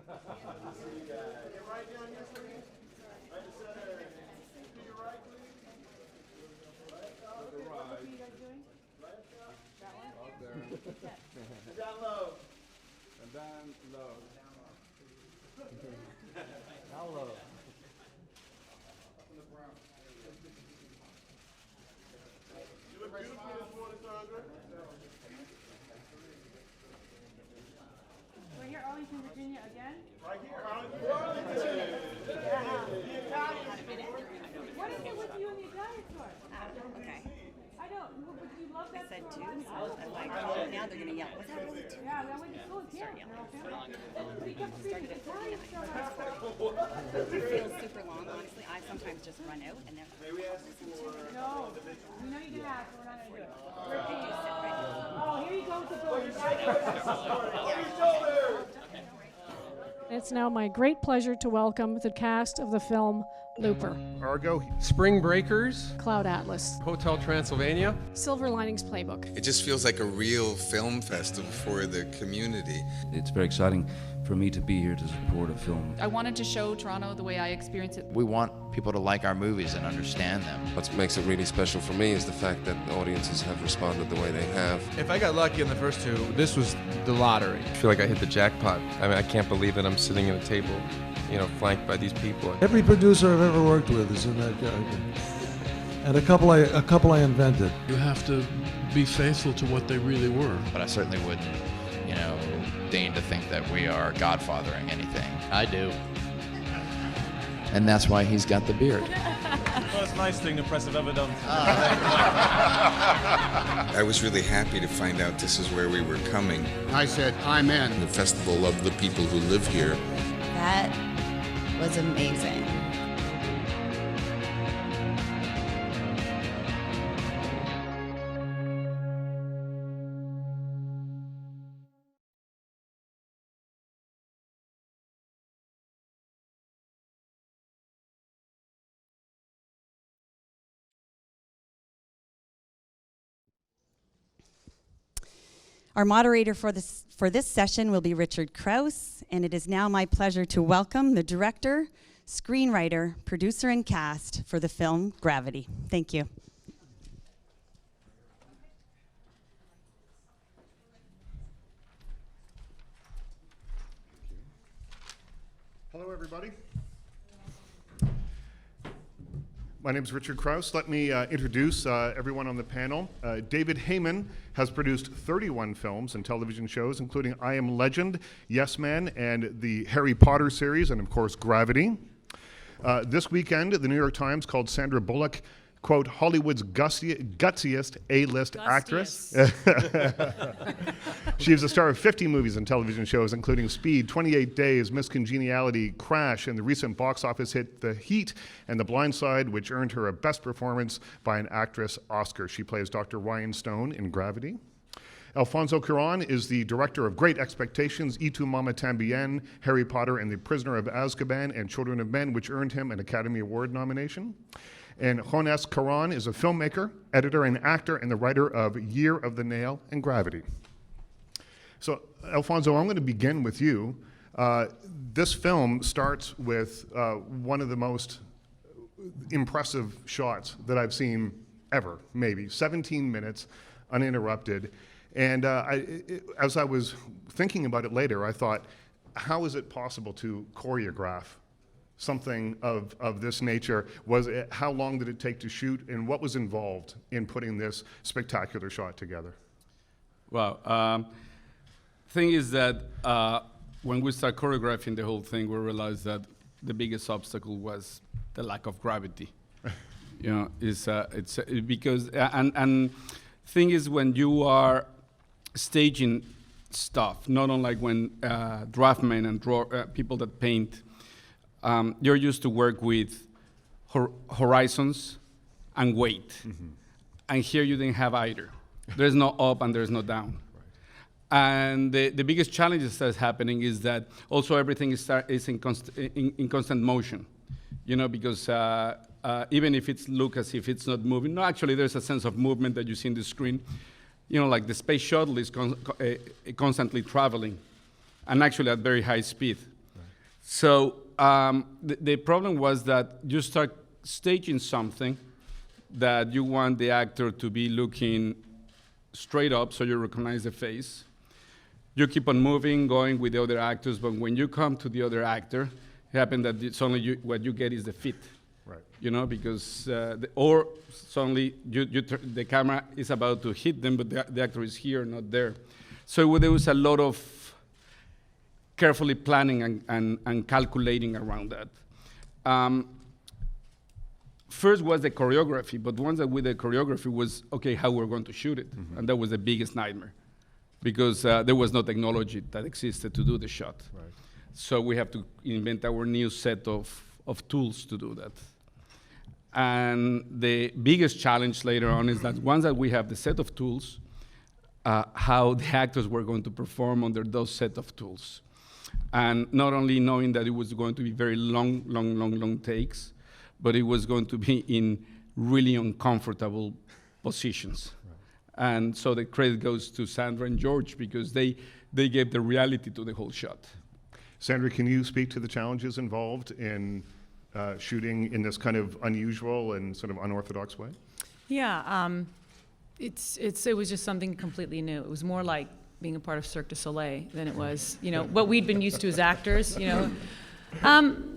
right down here, please. Right to center. To your right, please. What are you guys doing? Up there. And down low. And then low. How low? You look beautiful this morning, Sandra. We're here, Arlington, Virginia again? Right here, Arlington. The Italians. What is it with you and the Italian store? Okay. I don't, would you love that I said store? two, so I'm like, oh, now they're gonna yell. Was that really two? Yeah, I went to school with him. We kept reading Italian store. It feels super long, honestly. I sometimes just run out and then. May we ask for... No, we know you can ask, but we're not gonna do it. Where could you sit right now? Oh, here you go with the door. It's now my great pleasure to welcome the cast of the film Looper, Argo, Spring Breakers, Cloud Atlas, Hotel Transylvania. Silver Linings Playbook. It just feels like a real film festival for the community. It's very exciting for me to be here to support a film. I wanted to show Toronto the way I experience it. We want people to like our movies and understand them. What makes it really special for me is the fact that audiences have responded the way they have. If I got lucky in the first two, this was the lottery. I feel like I hit the jackpot. I mean, I can't believe that I'm sitting at a table, flanked by these people. Every producer I've ever worked with is in that character. And a couple I invented. You have to be faithful to what they really were. But I certainly wouldn't, deign to think that we are godfathering anything. I do. And that's why he's got the beard. First nice thing the press have ever done. I was really happy to find out this is where we were coming. I said, I'm in. The festival of the people who live here. That was amazing. Our moderator for this session will be Richard Krause, and it is now my pleasure to welcome the director, screenwriter, producer, and cast for the film Gravity. Thank you. Hello, everybody. My name is Richard Krause. Let me introduce everyone on the panel. David Heyman has produced 31 films and television shows, including I Am Legend, Yes Man, and the Harry Potter series, and of course, Gravity. This weekend, the New York Times called Sandra Bullock, quote, Hollywood's gutsiest A-list actress. She is the star of 50 movies and television shows, including Speed, 28 Days, Miss Congeniality, Crash, and the recent box office hit The Heat and The Blind Side, which earned her a Best Performance by an Actress Oscar. She plays Dr. Ryan Stone in Gravity. Alfonso Cuarón is the director of Great Expectations, Y Tu Mama Tambien, Harry Potter and the Prisoner of Azkaban, and Children of Men, which earned him an Academy Award nomination. And Jonas Cuarón is a filmmaker, editor, and actor, and the writer of Year of the Nail and Gravity. So, Alfonso, I'm going to begin with you. This film starts with one of the most impressive shots that I've seen ever, maybe. 17 minutes, uninterrupted. And as I was thinking about it later, I thought, how is it possible to choreograph something of this nature? How long did it take to shoot, and what was involved in putting this spectacular shot together? Well, thing is that when we start choreographing the whole thing, we realized that the biggest obstacle was the lack of gravity. It's because and thing is, when you are staging stuff, not unlike when draftmen and people that paint, you're used to work with horizons and weight. Mm-hmm. And here you didn't have either. There's no up and there's no down. Right. And the biggest challenge that's happening is that also everything is in constant motion, because even if it looks as if it's not moving, no, actually there's a sense of movement that you see in the screen. Like the space shuttle is constantly traveling, and actually at very high speed. Right. So the problem was that you start staging something that you want the actor to be looking straight up so you recognize the face. You keep on moving, going with the other actors, but when you come to the other actor, it happens that it's only what you get is the feet. Right. You know, because, or suddenly the camera is about to hit them, but the actor is here, not there. So there was a lot of carefully planning and calculating around that. First was the choreography, but once that with the choreography was, okay, how we're going to shoot it. And that was the biggest nightmare because there was no technology that existed to do the shot. Right. So we have to invent our new set of tools to do that. And the biggest challenge later on is that once that we have the set of tools, how the actors were going to perform under those set of tools. And not only knowing that it was going to be very long takes, but it was going to be in really uncomfortable positions. Right. And so the credit goes to Sandra and George because they gave the reality to the whole shot. Sandra, can you speak to the challenges involved in shooting in this kind of unusual and sort of unorthodox way? Yeah, it was just something completely new. It was more like being a part of Cirque du Soleil than it was, what we'd been used to as actors,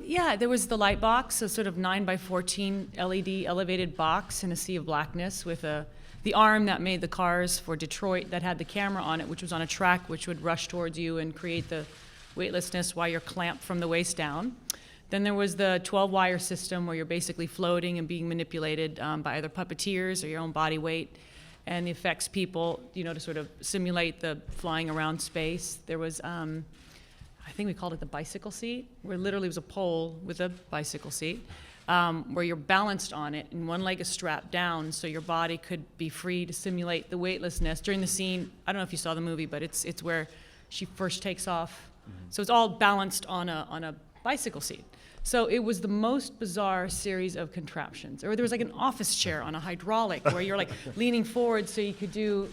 Yeah, there was the light box, a sort of 9x14 LED elevated box in a sea of blackness with the arm that made the cars for Detroit that had the camera on it, which was on a track which would rush towards you and create the weightlessness while you're clamped from the waist down. Then there was the 12-wire system where you're basically floating and being manipulated by either puppeteers or your own body weight, and the effects people, to sort of simulate the flying around space. There was, I think we called it the bicycle seat, where literally was a pole with a bicycle seat, where you're balanced on it and one leg is strapped down so your body could be free to simulate the weightlessness. During the scene, I don't know if you saw the movie, but it's where she first takes off. So it's all balanced on a bicycle seat. So it was the most bizarre series of contraptions. Or there was like an office chair on a hydraulic where you're like leaning forward so you could do,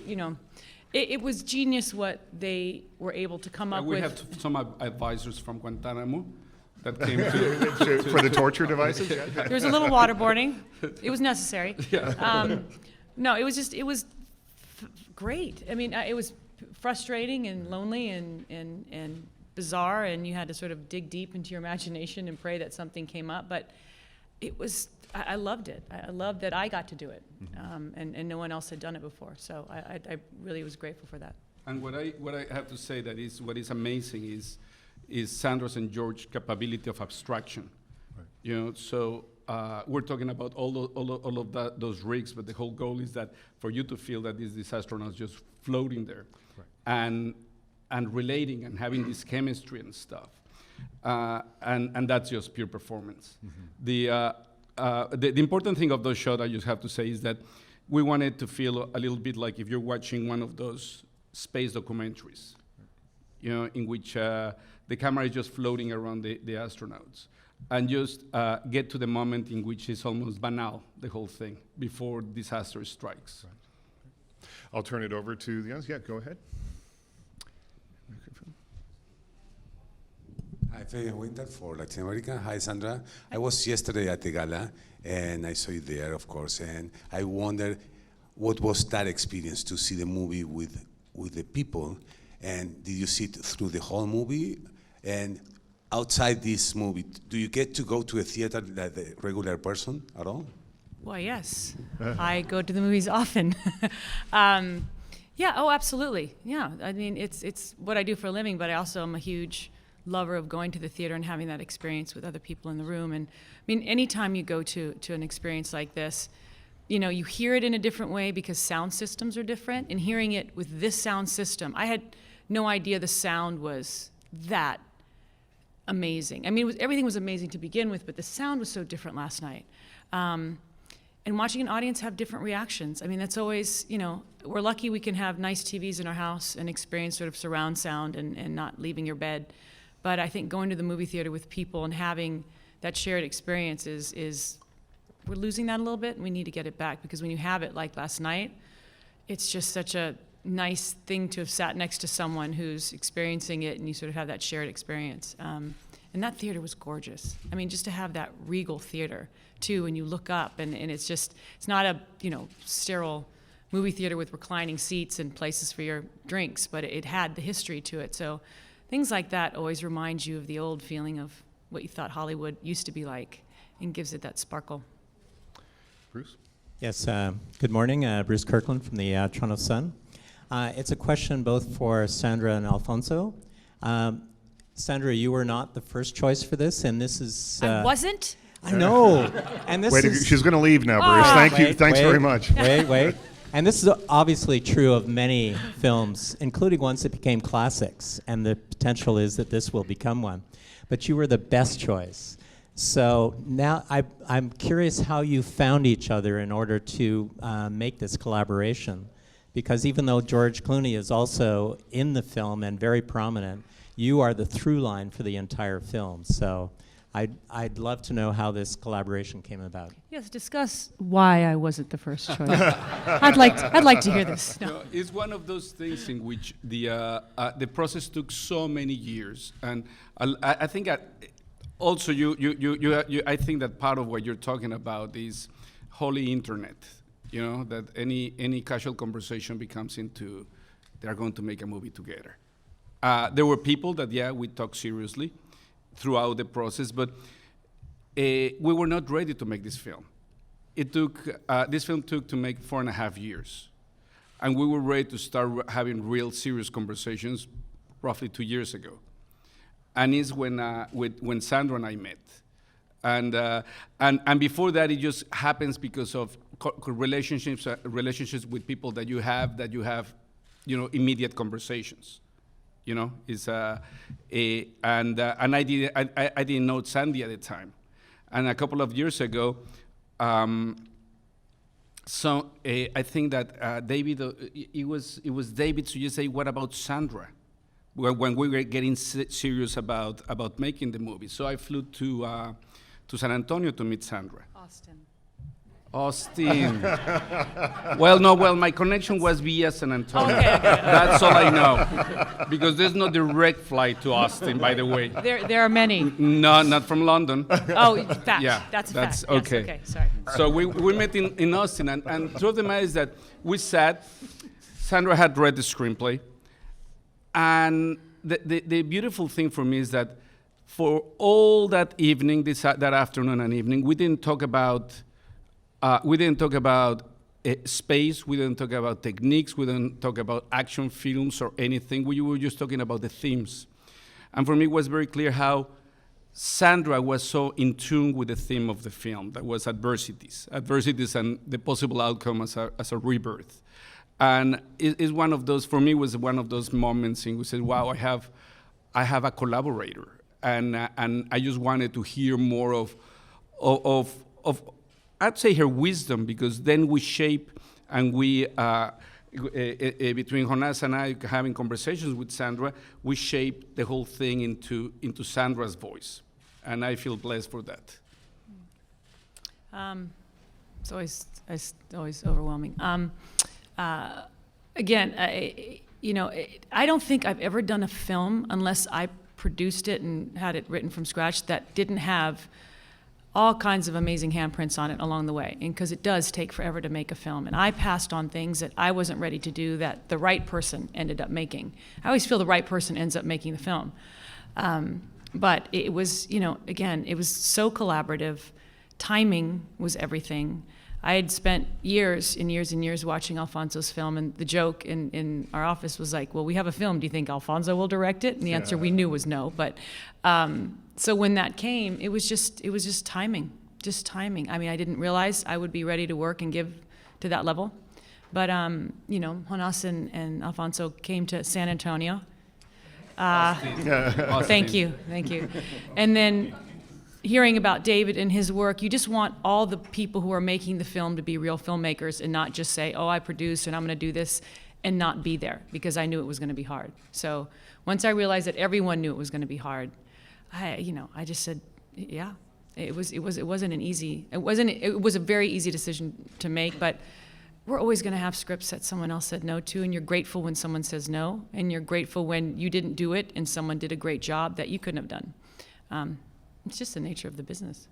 it was genius what they were able to come up with. We have some advisors from Guantanamo that came for the torture devices? Yeah. There was a little waterboarding. It was necessary. Yeah. No, it was great. I mean, it was frustrating and lonely and bizarre, and you had to sort of dig deep into your imagination and pray that something came up. But it was, I loved it. I loved that I got to do it, and no one else had done it before. So I really was grateful for that. And what I have to say that is what is amazing is Sandra's and George's capability of abstraction. Right. So we're talking about all of those rigs, but the whole goal is that for you to feel that these astronauts just floating there, right, and relating and having this chemistry and stuff, and that's just pure performance. The important thing of those shots, I just have to say, is that we wanted to feel a little bit like if you're watching one of those space documentaries, in which the camera is just floating around the astronauts, and just get to the moment in which it's almost banal, the whole thing, before disaster strikes. Right. I'll turn it over to the others. Yeah, go ahead. Hi, Fabian Winter for Latin America. Hi, Sandra. I was yesterday at the gala, and I saw you there, of course, and I wondered what was that experience to see the movie with the people, and did you see it through the whole movie? And outside this movie, do you get to go to a theater like the regular person at all? Why, yes. I go to the movies often. Yeah, oh, absolutely. Yeah, I mean, it's what I do for a living, but I also am a huge lover of going to the theater and having that experience with other people in the room. And I mean, anytime you go to an experience like this, you hear it in a different way because sound systems are different. And hearing it with this sound system, I had no idea the sound was that amazing. I mean, everything was amazing to begin with, but the sound was so different last night. And watching an audience have different reactions. I mean, that's always, we're lucky we can have nice TVs in our house and experience sort of surround sound and not leaving your bed. But I think going to the movie theater with people and having that shared experience is we're losing that a little bit, and we need to get it back, because when you have it like last night, it's just such a nice thing to have sat next to someone who's experiencing it, and you sort of have that shared experience. And that theater was gorgeous. I mean, just to have that regal theater too, and you look up and it's just, it's not a, sterile movie theater with reclining seats and places for your drinks, but it had the history to it. So things like that always remind you of the old feeling of what you thought Hollywood used to be like and gives it that sparkle. Bruce? Yes, good morning. Bruce Kirkland from the Toronto Sun. It's a question both for Sandra and Alfonso. Sandra, you were not the first choice for this, and this is... I wasn't? I know. And this is... She's going to leave now, Bruce. Thank you. Thanks very much. Wait. And this is obviously true of many films, including ones that became classics, and the potential is that this will become one. But you were the best choice. So now I'm curious how you found each other in order to make this collaboration. Because even though George Clooney is also in the film and very prominent, you are the through line for the entire film. So I'd love to know how this collaboration came about. Yes, discuss why I wasn't the first choice. I'd like to hear this. No. It's one of those things in which the process took so many years, and I think also I think that part of what you're talking about is holy internet. That any casual conversation becomes into they're going to make a movie together. There were people that we talked seriously throughout the process, but we were not ready to make this film. This film took to make 4.5 years, and we were ready to start having real serious conversations roughly 2 years ago. And it's when Sandra and I met, and before that it just happens because of relationships with people that you have immediate conversations. And I didn't know Sandy at the time, and a couple of years ago, I think that David, it was David to just say, what about Sandra? When we were getting serious about making the movie, so I flew to San Antonio to meet Sandra. Austin. Well, my connection was via San Antonio. Okay. That's all I know. Because there's no direct flight to Austin, by the way. There are many. No, not from London. Oh, fact. Yeah, that's okay. Yes, okay, sorry. So we met in Austin, and truth of the matter is that we sat. Sandra had read the screenplay, and the beautiful thing for me is that for all that evening, that afternoon and evening, we didn't talk about space, we didn't talk about techniques, we didn't talk about action films or anything. We were just talking about the themes. And for me, it was very clear how Sandra was so in tune with the theme of the film, that was adversities and the possible outcome as a rebirth. And it's one of those, for me, was one of those moments in which I said, wow, I have a collaborator. And I just wanted to hear more of I'd say her wisdom, because then we shape and we, between Jonas and I having conversations with Sandra, we shape the whole thing into Sandra's voice. And I feel blessed for that. It's always overwhelming. Again, I don't think I've ever done a film, unless I produced it and had it written from scratch, that didn't have all kinds of amazing handprints on it along the way, and because it does take forever to make a film. And I passed on things that I wasn't ready to do that the right person ended up making. I always feel the right person ends up making the film. But it was, again, it was so collaborative. Timing was everything. I had spent years and years and years watching Alfonso's film, and the joke in our office was like, well, we have a film, do you think Alfonso will direct it? And the answer we knew was no. But so when that came, it was just timing, I mean, I didn't realize I would be ready to work and give to that level. But, Jonas and Alfonso came to San Antonio. Thank you. And then hearing about David and his work, you just want all the people who are making the film to be real filmmakers and not just say, oh, I produce and I'm going to do this, and not be there, because I knew it was going to be hard. So once I realized that everyone knew it was going to be hard, I just said, yeah. It was a very easy decision to make, but we're always going to have scripts that someone else said no to, and you're grateful when someone says no, and you're grateful when you didn't do it and someone did a great job that you couldn't have done. It's just the nature of the business.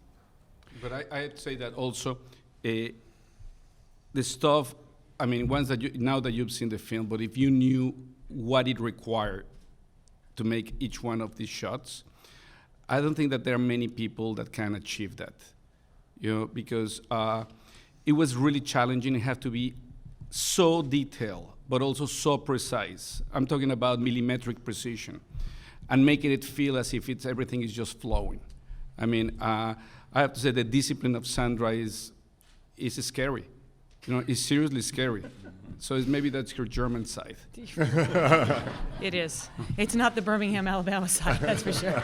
But I'd say that also, the stuff, I mean, now that you've seen the film, but if you knew what it required to make each one of these shots, I don't think that there are many people that can achieve that, because it was really challenging. It had to be so detailed, but also so precise. I'm talking about millimetric precision, and making it feel as if everything is just flowing. I mean, I have to say the discipline of Sandra is scary. It's seriously scary. So maybe that's your German side. It is. It's not the Birmingham, Alabama side, that's for sure.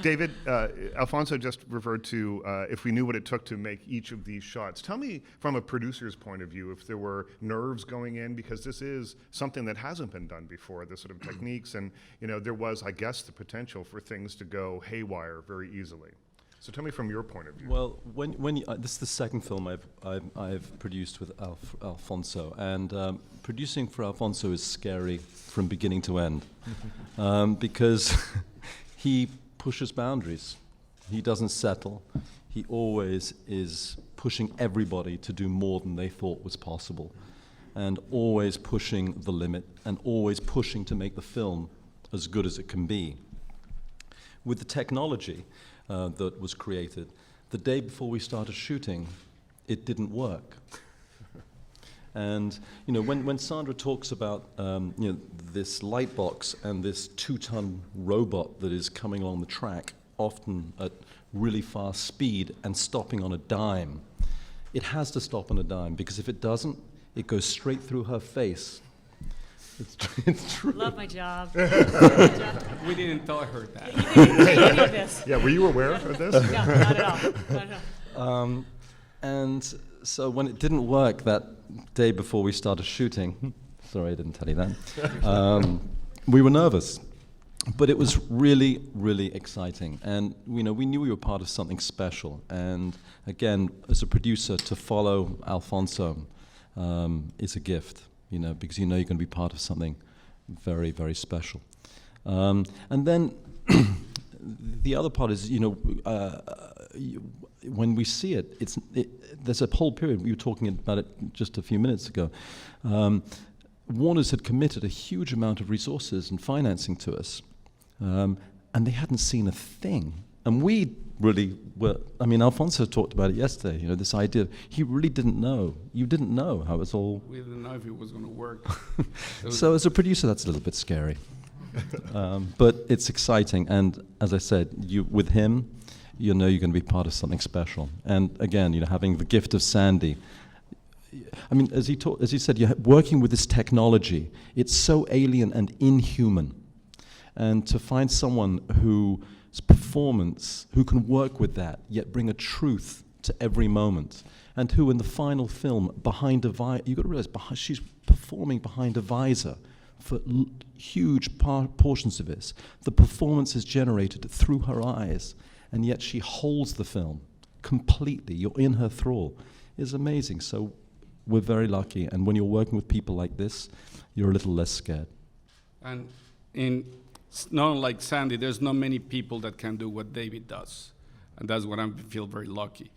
David, Alfonso just referred to if we knew what it took to make each of these shots. Tell me from a producer's point of view if there were nerves going in, because this is something that hasn't been done before, this sort of techniques, and there was, I guess, the potential for things to go haywire very easily. So tell me from your point of view. Well, this is the second film I've produced with Alfonso, and producing for Alfonso is scary from beginning to end, because he pushes boundaries. He doesn't settle. He always is pushing everybody to do more than they thought was possible, and always pushing the limit, and always pushing to make the film as good as it can be. With the technology that was created, the day before we started shooting, it didn't work. And when Sandra talks about this light box and this 2-ton robot that is coming along the track, often at really fast speed and stopping on a dime, it has to stop on a dime, because if it doesn't, it goes straight through her face. It's true. Love my job. We didn't tell her that. You didn't say any of this. Yeah, were you aware of this? No, not at all. Not at all. And so when it didn't work that day before we started shooting, sorry I didn't tell you that, we were nervous. But it was really, really exciting. And we knew we were part of something special. And again, as a producer, to follow Alfonso is a gift. Because you're going to be part of something very, very special. And then the other part is, when we see it, there's a whole period, we were talking about it just a few minutes ago. Warner's had committed a huge amount of resources and financing to us, and they hadn't seen a thing. And we really were, Alfonso talked about it yesterday, this idea, he really didn't know. You didn't know how it's all... We didn't know if it was going to work. So as a producer, that's a little bit scary. But it's exciting, and as I said, with him, you're going to be part of something special. And again, having the gift of Sandy, as he said, you're working with this technology, it's so alien and inhuman. And to find someone whose performance, who can work with that, yet bring a truth to every moment, and who in the final film, behind a visor, you've got to realize, she's performing behind a visor for huge portions of this. The performance is generated through her eyes, and yet she holds the film completely. You're in her thrall. It's amazing. So we're very lucky, and when you're working with people like this, you're a little less scared. And not like Sandy, there's not many people that can do what David does. And that's what I feel very lucky.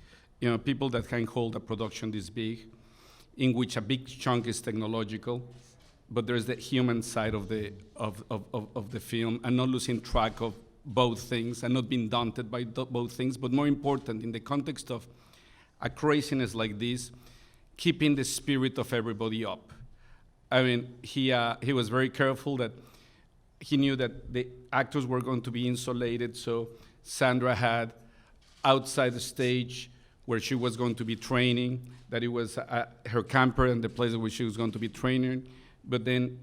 People that can hold a production this big, in which a big chunk is technological, but there's the human side of the film, and not losing track of both things, and not being daunted by both things, but more important, in the context of a craziness like this, keeping the spirit of everybody up. He was very careful that he knew that the actors were going to be insulated, so Sandra had outside the stage where she was going to be training, that it was her camper and the place where she was going to be training, but then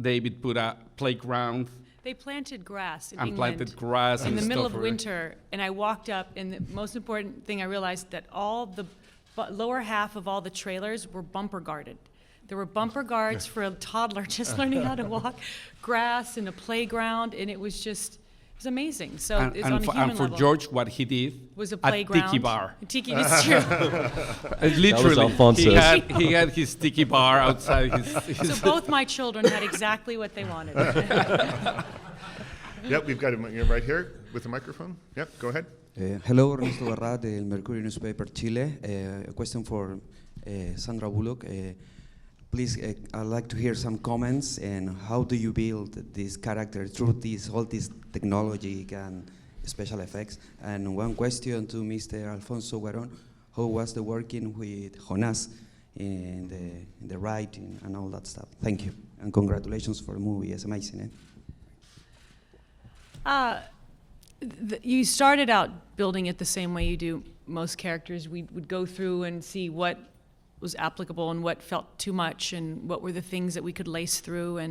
David put a playground. They planted grass in and England planted grass in and the middle of stuff. winter, and I walked up, and the most important thing I realized that all the lower half of all the trailers were bumper guarded. There were bumper guards for a toddler just learning how to walk, grass in a playground, and it was amazing. So it's on a human level. And for George, what he did was a playground. Tiki bar. Tiki, it's true. Literally, he had his tiki bar outside his So both my children had exactly what they wanted. Yep, we've got him right here with the microphone. Yep, go ahead. Hello, Ernesto Barrat, del Mercury newspaper Chile. A question for Sandra Bullock. Please, I'd like to hear some comments and how do you build this character through all this technology and special effects? And one question to Mr. Alfonso Cuarón, how was the working with Jonás in the writing and all that stuff? Thank you, and congratulations for the movie, it's amazing. You started out building it the same way you do most characters. We would go through and see what was applicable and what felt too much and what were the things that we could lace through.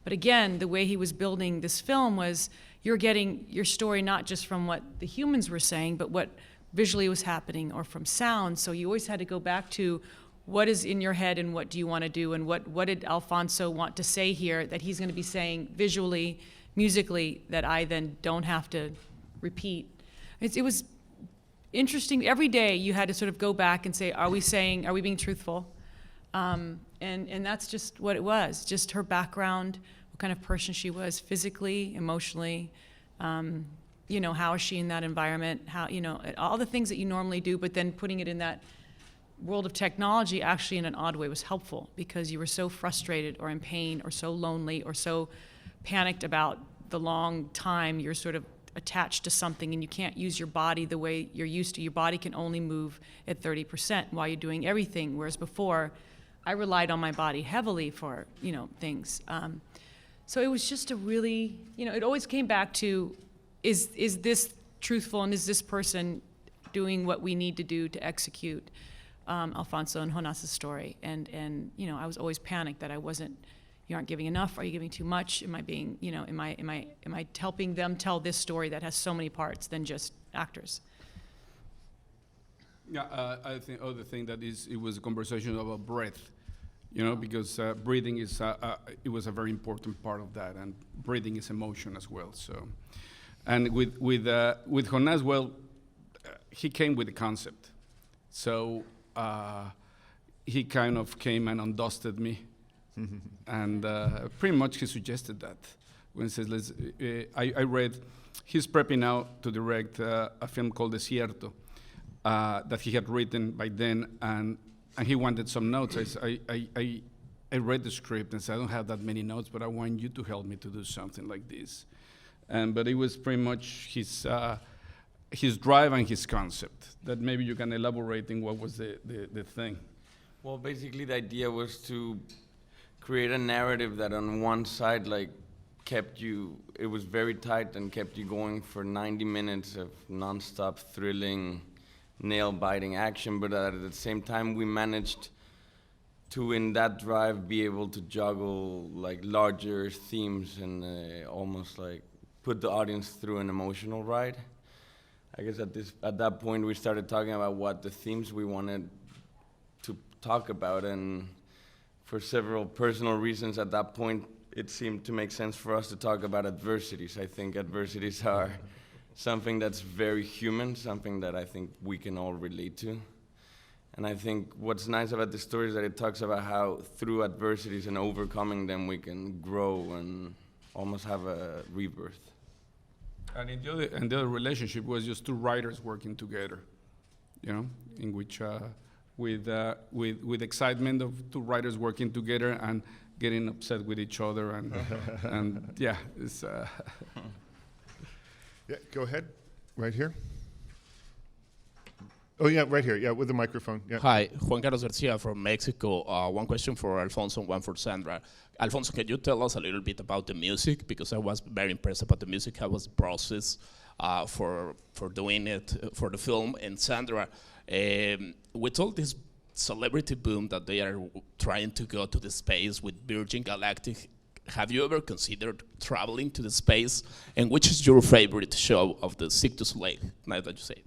But again, the way he was building this film was you're getting your story not just from what the humans were saying, but what visually was happening or from sound. So you always had to go back to what is in your head and what do you want to do and what did Alfonso want to say here that he's going to be saying visually, musically, that I then don't have to repeat. It was interesting. Every day you had to sort of go back and say, are we being truthful? And that's just what it was, just her background, what kind of person she was physically, emotionally, how is she in that environment, how, all the things that you normally do, but then putting it in that world of technology actually in an odd way was helpful because you were so frustrated or in pain or so lonely or so panicked about the long time you're sort of attached to something and you can't use your body the way you're used to. Your body can only move at 30% while you're doing everything, whereas before I relied on my body heavily for, things. So it was just a really, it always came back to, is this truthful and is this person doing what we need to do to execute Alfonso and Jonás' story? And I was always panicked that I wasn't, you aren't giving enough, are you giving too much? Am I being, am I helping them tell this story that has so many parts than just actors? Yeah, I think other thing that it was a conversation about breath, because breathing is, it was a very important part of that, and breathing is emotion as well. So, and with Jonás, well, he came with the concept, so he kind of came and undusted me. And pretty much he suggested that when he says, I read, he's prepping now to direct a film called Desierto that he had written by then, and he wanted some notes. I read the script and said, I don't have that many notes, but I want you to help me to do something like this. But it was pretty much his drive and his concept that maybe you can elaborate in what was the thing. Well, basically the idea was to create a narrative that on one side kept you, it was very tight and kept you going for 90 minutes of nonstop thrilling, nail-biting action, but at the same time we managed to, in that drive, be able to juggle larger themes and almost put the audience through an emotional ride. I guess at that point we started talking about what the themes we wanted to talk about, and for several personal reasons at that point, it seemed to make sense for us to talk about adversities. I think adversities are something that's very human, something that I think we can all relate to. And I think what's nice about the story is that it talks about how through adversities and overcoming them, we can grow and almost have a rebirth. And the other relationship was just two writers working together, in which with excitement of two writers working together and getting upset with each other and yeah, it's. Yeah, go ahead, right here. Oh yeah, right here. Yeah, with the microphone. Yeah. Hi, Juan Carlos Garcia from Mexico. One question for Alfonso, one for Sandra. Alfonso, can you tell us a little bit about the music? Because I was very impressed about the music. How was the process for doing it for the film? And Sandra, with all this celebrity boom that they are trying to go to the space with Virgin Galactic, have you ever considered traveling to the space? And which is your favorite show of the Cirque du Soleil? Now that you say it.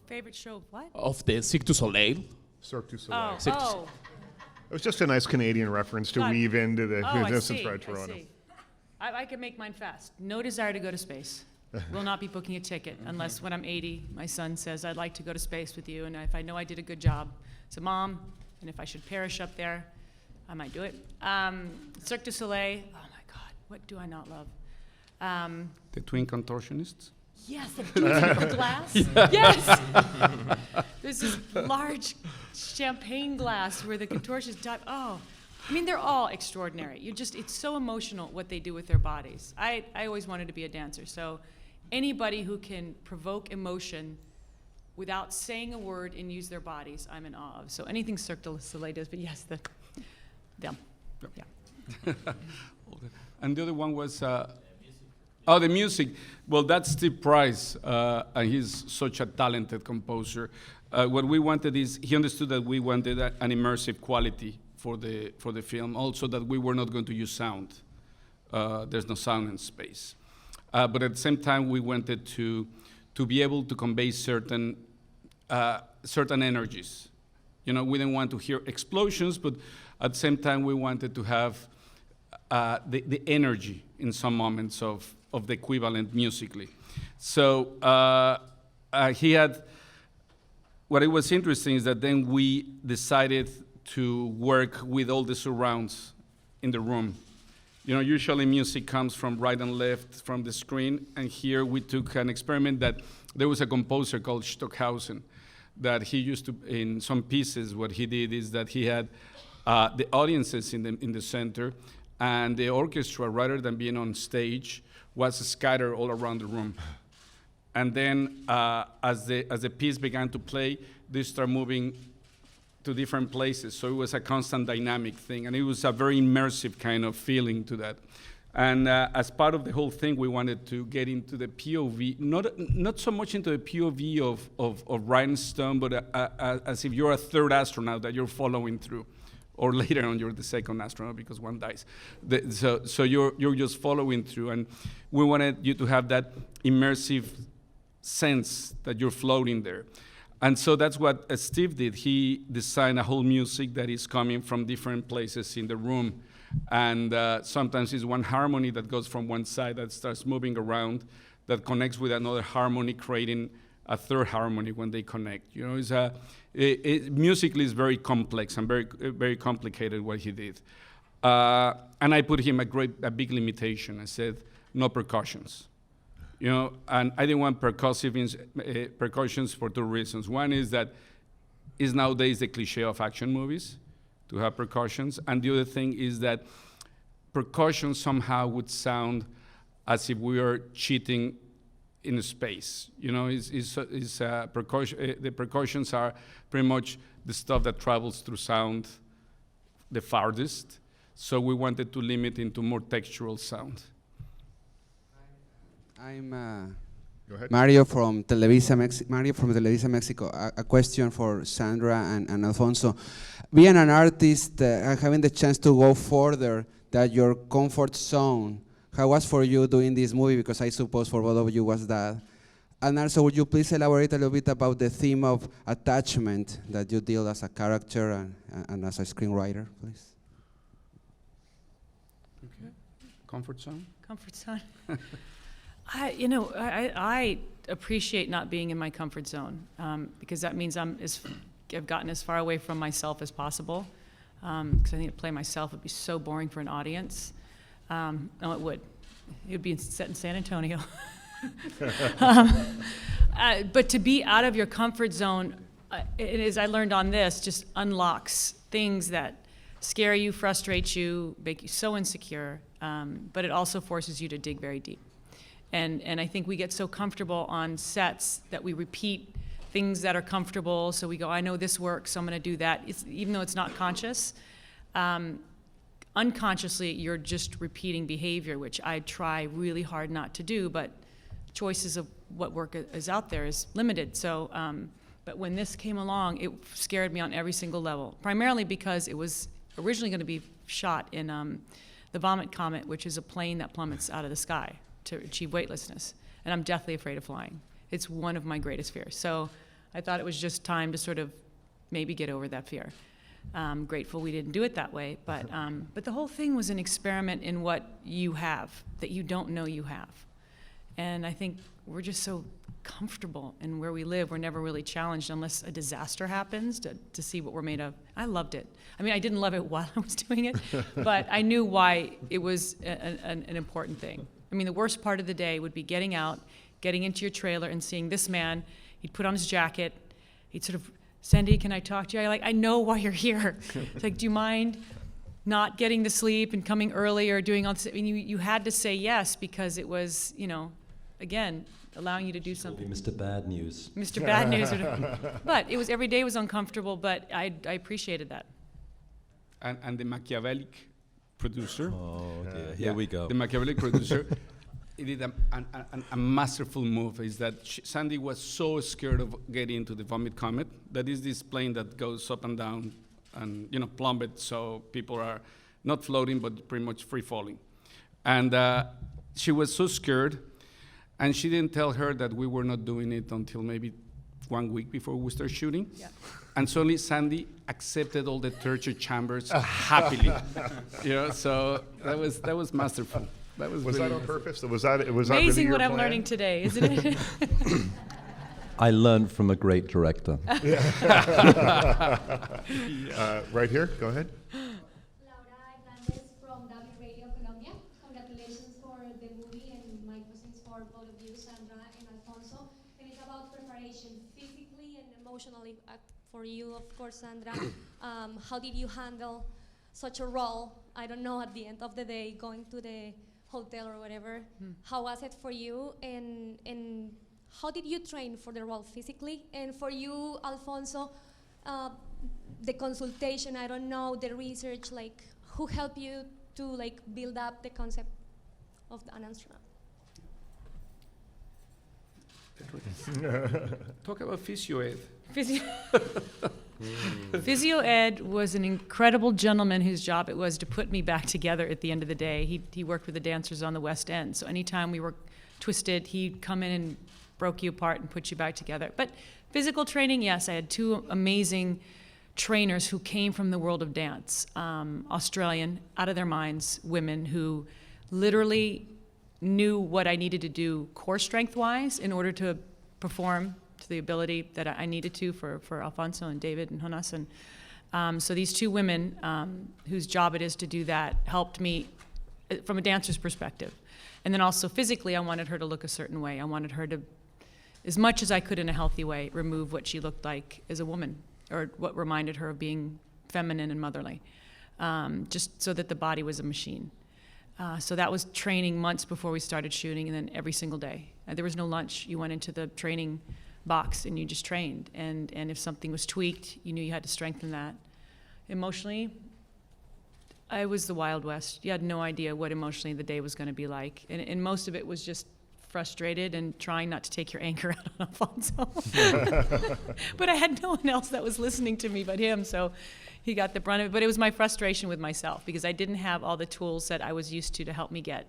Favorite show of what? Of the Cirque du Soleil. Cirque du Soleil. Oh. It was just a nice Canadian reference to weave into the Innocence I Pride Toronto. see. I can make mine fast. No desire to go to space. Will not be booking a ticket unless when I'm 80, my son says, I'd like to go to space with you, and if I know I did a good job as a mom, and if I should perish up there, I might do it. Cirque du Soleil, oh my God, what do I not love? The twin contortionists? Yes, the dudes with the glass. Yes. There's this large champagne glass where the contortionists dive. Oh, I mean, they're all extraordinary. It's so emotional what they do with their bodies. I always wanted to be a dancer, so anybody who can provoke emotion without saying a word and use their bodies, I'm in awe of. So anything Cirque du Soleil does, but yes, them. Yeah. And the other one was, the music. Well, that's Steve Price, and he's such a talented composer. What we wanted is, he understood that we wanted an immersive quality for the film, also that we were not going to use sound. There's no sound in space. But at the same time, we wanted to be able to convey certain energies. We didn't want to hear explosions, but at the same time, we wanted to have the energy in some moments of the equivalent musically. So he had, what it was interesting is that then we decided to work with all the surrounds in the room. Usually music comes from right and left from the screen, and here we took an experiment that there was a composer called Stockhausen that he used to, in some pieces, what he did is that he had the audiences in the center, and the orchestra, rather than being on stage, was scattered all around the room. And then as the piece began to play, they start moving to different places. So it was a constant dynamic thing, and it was a very immersive kind of feeling to that. And as part of the whole thing, we wanted to get into the POV, not so much into the POV of Rhinestone, but as if you're a third astronaut that you're following through. Or later on, you're the second astronaut because one dies. So you're just following through, and we wanted you to have that immersive sense that you're floating there. And so that's what Steve did. He designed a whole music that is coming from different places in the room. And sometimes it's one harmony that goes from one side that starts moving around, that connects with another harmony, creating a third harmony when they connect. Musically, it's very complex and very, very complicated what he did. And I put him a big limitation. I said, no percussions. And I didn't want percussions for two reasons. One is that it's nowadays the cliche of action movies to have percussions. And the other thing is that percussion somehow would sound as if we were cheating in space. The percussions are pretty much the stuff that travels through sound the farthest. So we wanted to limit into more textural sound. I'm Go ahead. Mario from Televisa Mexico. A question for Sandra and Alfonso. Being an artist, having the chance to go further than your comfort zone, how was for you doing this movie? Because I suppose for both of you was that. And also, would you please elaborate a little bit about the theme of attachment that you deal as a character and as a screenwriter, please? Okay. Comfort zone? Comfort zone. I appreciate not being in my comfort zone because that means I've gotten as far away from myself as possible. Because I think to play myself would be so boring for an audience. No, it would. It would be set in San Antonio. But to be out of your comfort zone, as I learned on this, just unlocks things that scare you, frustrate you, make you so insecure. But it also forces you to dig very deep. And I think we get so comfortable on sets that we repeat things that are comfortable. So we go, I know this works, so I'm going to do that. Even though it's not conscious, unconsciously you're just repeating behavior, which I try really hard not to do. But choices of what work is out there is limited. So, but when this came along, it scared me on every single level. Primarily because it was originally going to be shot in the Vomit Comet, which is a plane that plummets out of the sky to achieve weightlessness. And I'm deathly afraid of flying. It's one of my greatest fears. So I thought it was just time to sort of maybe get over that fear. I'm grateful we didn't do it that way, but the whole thing was an experiment in what you have that you don't know you have. And I think we're just so comfortable in where we live. We're never really challenged unless a disaster happens to see what we're made of. I loved it. I mean, I didn't love it while I was doing it, but I knew why it was an important thing. I mean, the worst part of the day would be getting out, getting into your trailer and seeing this man. He'd put on his jacket. He'd sort of, Sandy, can I talk to you? I know why you're here. It's like, do you mind not getting to sleep and coming early or doing all this? I mean, you had to say yes because it was, again, allowing you to do something. Mr. Bad News. Mr. Bad News. But it was, every day was uncomfortable, but I appreciated that. And the Machiavellic producer. Oh dear, here we go. The Machiavellic producer, he did a masterful move. Is that Sandy was so scared of getting into the Vomit Comet, that is this plane that goes up and down and plummets, so people are not floating but pretty much free falling. And she was so scared, and she didn't tell her that we were not doing it until maybe 1 week before we start shooting. Yeah. And suddenly Sandy accepted all the torture chambers happily. So that was masterful. That was that on purpose? Was that amazing really what your I'm plan? learning today, isn't it? I learned from a great director. Right here, go ahead. Emotionally for you, of course, Sandra. How did you handle such a role? I don't know, at the end of the day, going to the hotel or whatever. How was it for you? And how did you train for the role physically? And for you, Alfonso, the consultation, I don't know, the research, like who helped you to build up the concept of an astronaut? Talk about physio ed. Physio ed was an incredible gentleman whose job it was to put me back together at the end of the day. He worked with the dancers on the West End, so anytime we were twisted, he'd come in and broke you apart and put you back together. But physical training, yes, I had two amazing trainers who came from the world of dance, Australian, out of their minds, women who literally knew what I needed to do core strength-wise in order to perform to the ability that I needed to for Alfonso and David and Jonas. And so these two women whose job it is to do that helped me from a dancer's perspective. And then also physically, I wanted her to look a certain way. I wanted her to, as much as I could in a healthy way, remove what she looked like as a woman or what reminded her of being feminine and motherly, just so that the body was a machine. So that was training months before we started shooting, and then every single day. There was no lunch. You went into the training box and you just trained. And if something was tweaked, you knew you had to strengthen that. Emotionally, I was the Wild West. You had no idea what emotionally the day was going to be like. And most of it was just frustrated and trying not to take your anger out on Alfonso. But I had no one else that was listening to me but him, so he got the brunt of it. But it was my frustration with myself because I didn't have all the tools that I was used to help me get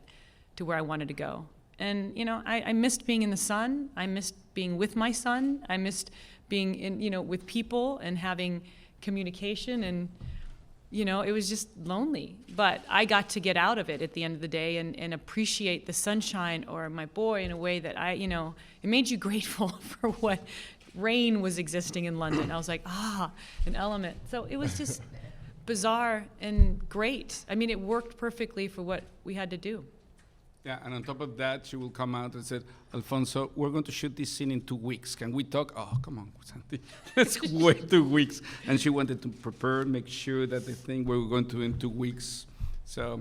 to where I wanted to go. And, I missed being in the sun. I missed being with my son. I missed being in, with people and having communication. And, it was just lonely. But I got to get out of it at the end of the day and appreciate the sunshine or my boy in a way that it made you grateful for what rain was existing in London. I was like, an element. So it was just bizarre and great. I mean, it worked perfectly for what we had to do. Yeah, and on top of that, she will come out and said, Alfonso, we're going to shoot this scene in 2 weeks. Can we talk? Oh, come on, Santi. Let's wait 2 weeks. And she wanted to prepare, make sure that the thing we were going to do in 2 weeks. So,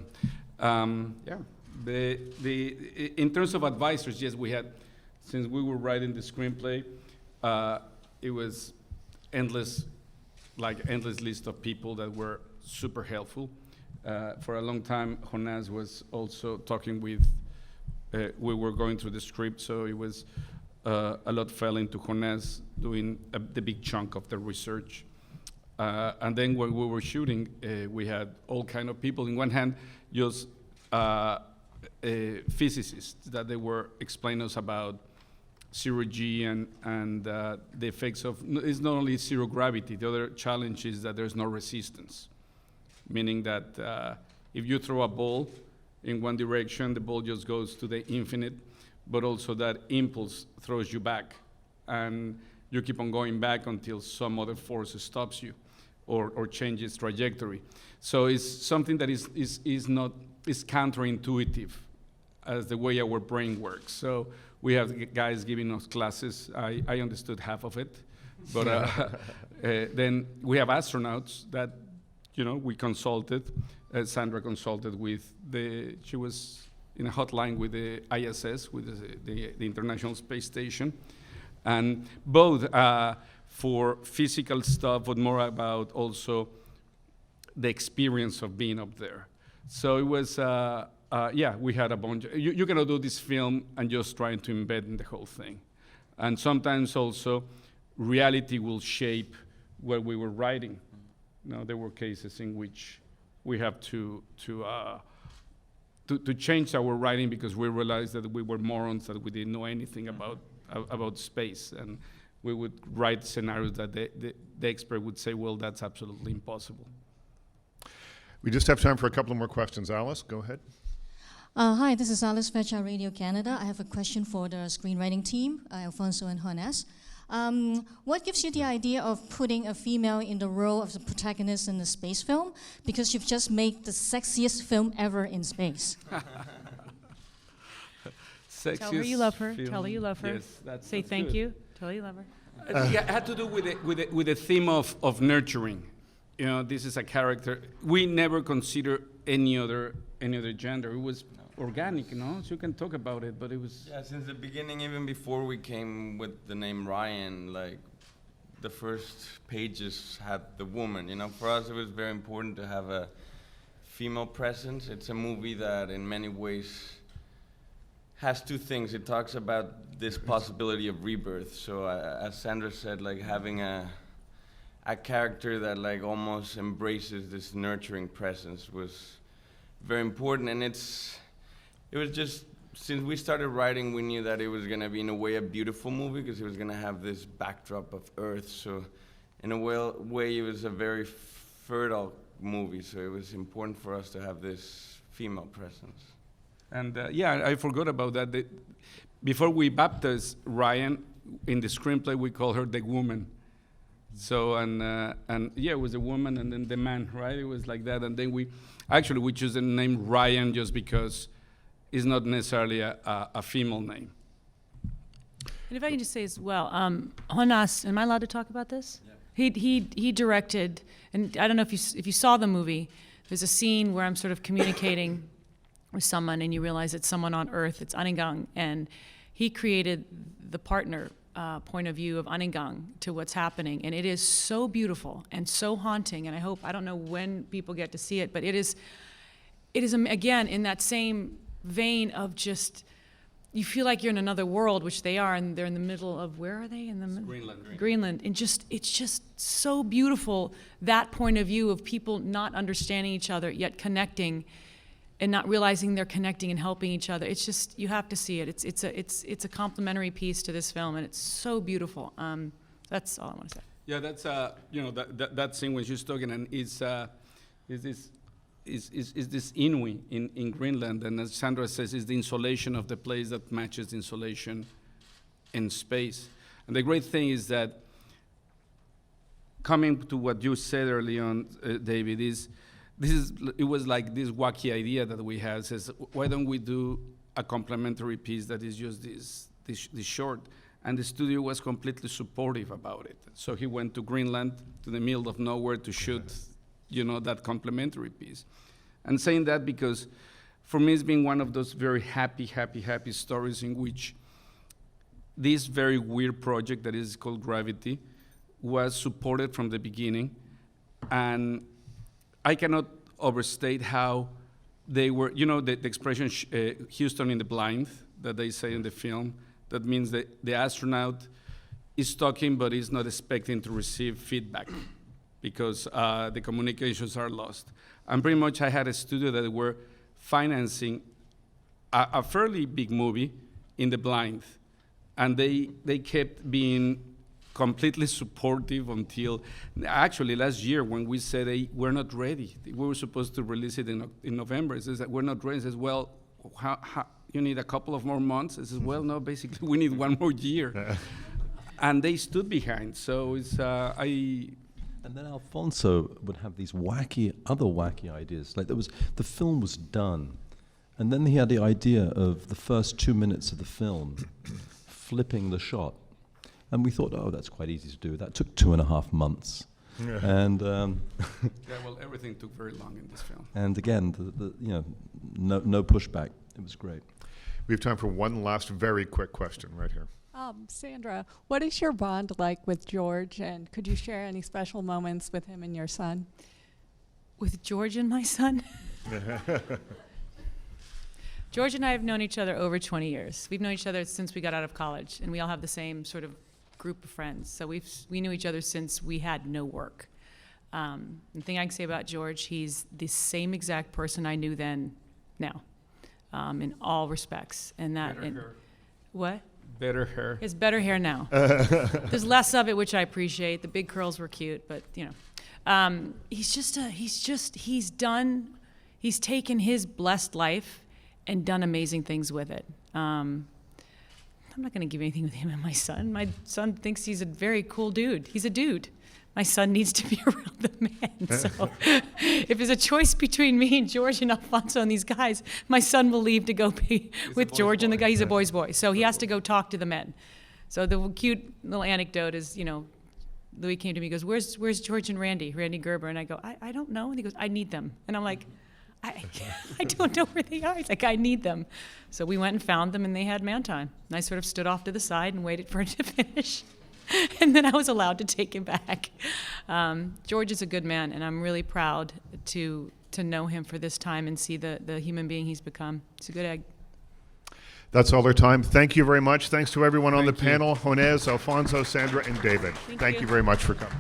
yeah. In terms of advisors, yes, we had, since we were writing the screenplay, it was endless list of people that were super helpful. For a long time, Jonas was also talking with, we were going through the script, so it was a lot fell into Jonas doing the big chunk of the research. And then when we were shooting, we had all kind of people. In one hand, just physicists that they were explaining us about zero G and the effects of, it's not only zero gravity, the other challenge is that there's no resistance. Meaning that if you throw a ball in one direction, the ball just goes to the infinite, but also that impulse throws you back. And you keep on going back until some other force stops you or changes trajectory. So it's something that is counterintuitive. as the way our brain works. So we have guys giving us classes. I understood half of it, but then we have astronauts that, you know, we consulted. Sandra consulted with she was in a hotline with the ISS, with the International Space Station, and both for physical stuff, but more about also the experience of being up there. So it was, yeah, we had a bunch. You cannot do this film and just trying to embed in the whole thing. And sometimes also reality will shape what we were writing. You know, there were cases in which we have to change our writing because we realized that we were morons, that we didn't know anything about space, and we would write scenarios that the expert would say, well, that's absolutely impossible. We just have time for a couple of more questions. Alice, go ahead. Hi, this is Alice Fecha, Radio Canada. I have a question for the screenwriting team, Alfonso and Jonas. What gives you the idea of putting a female in the role of the protagonist in a space film? Because you've just made the sexiest film ever in space. Tell her you love her. Tell her you love her. Yes, Say thank good. you. Tell her you love her. I think it had to do with the theme of nurturing. You know, this is a character. We never consider any other gender. It was organic, you know, so you can talk about it, but it was... Yeah, since the beginning, even before we came with the name Ryan, like, the first pages had the woman, you know. For us, it was very important to have a female presence. It's a movie that, in many ways, has two things. It talks about this possibility of rebirth. So, as Sandra said, like, having a character that, like, almost embraces this nurturing presence was very important, and it was just, since we started writing, we knew that it was going to be, in a way, a beautiful movie because it was going to have this backdrop of Earth. So in a way, it was a very fertile movie. So it was important for us to have this female presence. And yeah, I forgot about that. Before we baptized Ryan, in the screenplay, we call her the woman. So, and yeah, it was a woman and then the man, right? It was like that. And then we chose the name Ryan just because is not necessarily a female name. And if I can just say as well, Jonas, am I allowed to talk about this? Yeah. He directed, and I don't know if you saw the movie. There's a scene where I'm sort of communicating with someone, and you realize it's someone on Earth. It's Aningang, and he created the partner point of view of Aningang to what's happening, and it is so beautiful and so haunting. And I don't know when people get to see it, but it is again in that same vein of just, you feel like you're in another world, which they are, and they're in the middle of, where are they? In the Greenland. And it's just so beautiful, that point of view of people not understanding each other, yet connecting, and not realizing they're connecting and helping each other. It's just, you have to see it. It's a complementary piece to this film, and it's so beautiful. That's all I want to say. Yeah, that's you know, that scene when she's talking, and is this Inuit in Greenland, and as Sandra says, is the insulation of the place that matches the insulation in space. And the great thing is that, coming to what you said early on, David, it was like this wacky idea that we had, says, why don't we do a complementary piece that is just this short? And the studio was completely supportive about it. So he went to Greenland, to the middle of nowhere, to shoot, you know, that complementary piece. And saying that because for me it's been one of those very happy stories in which this very weird project that is called Gravity was supported from the beginning. And I cannot overstate how they were, you know, the expression Houston in the blind that they say in the film, that means that the astronaut is talking but is not expecting to receive feedback because the communications are lost. And pretty much I had a studio that were financing a fairly big movie in the blind. And they kept being completely supportive until, actually last year when we said, hey, we're not ready. We were supposed to release it in November. It says that we're not ready. It says, well, how, you need a couple of more months? It says, well, no, basically we need one more year. And they stood behind, so it's, And then Alfonso would have these other wacky ideas. Like the film was done, And then he had the idea of the first 2 minutes of the film, flipping the shot. And we thought, oh, that's quite easy to do. That took 2.5 months. Yeah. And Yeah, well, everything took very long in this film. and again, no pushback. It was great. We have time for one last very quick question right here. Sandra, what is your bond like with George, and could you share any special moments with him and your son? With George and my son? George and I have known each other over 20 years. We've known each other since we got out of college, and we all have the same sort of group of friends. So we knew each other since we had no work. The thing I can say about George, he's the same exact person I knew then, now, in all respects. And that, Better hair. What? Better hair. He has better hair now. There's less of it, which I appreciate. The big curls were cute, but you know, he's taken his blessed life and done amazing things with it. I'm not going to give anything with him and my son. My son thinks he's a very cool dude. He's a dude. My son needs to be around the man. So if there's a choice between me and George and Alfonso and these guys, my son will leave to go be with George and the guy. He's a boy's boy. So he has to go talk to the men. So the cute little anecdote is, you know, Louis came to me and goes, where's George and Randy Gerber? And I go, I don't know. And he goes, I need them. And I'm like, I don't know where they are. He's like, I need them. So we went and found them, and they had man time. And I sort of stood off to the side and waited for it to finish. And then I was allowed to take him back. George is a good man, and I'm really proud to know him for this time and see the human being he's become. He's a good egg. That's all our time. Thank you very much. Thanks to everyone on the panel, Jonez, Alfonso, Sandra, and David. Thank you very much for coming.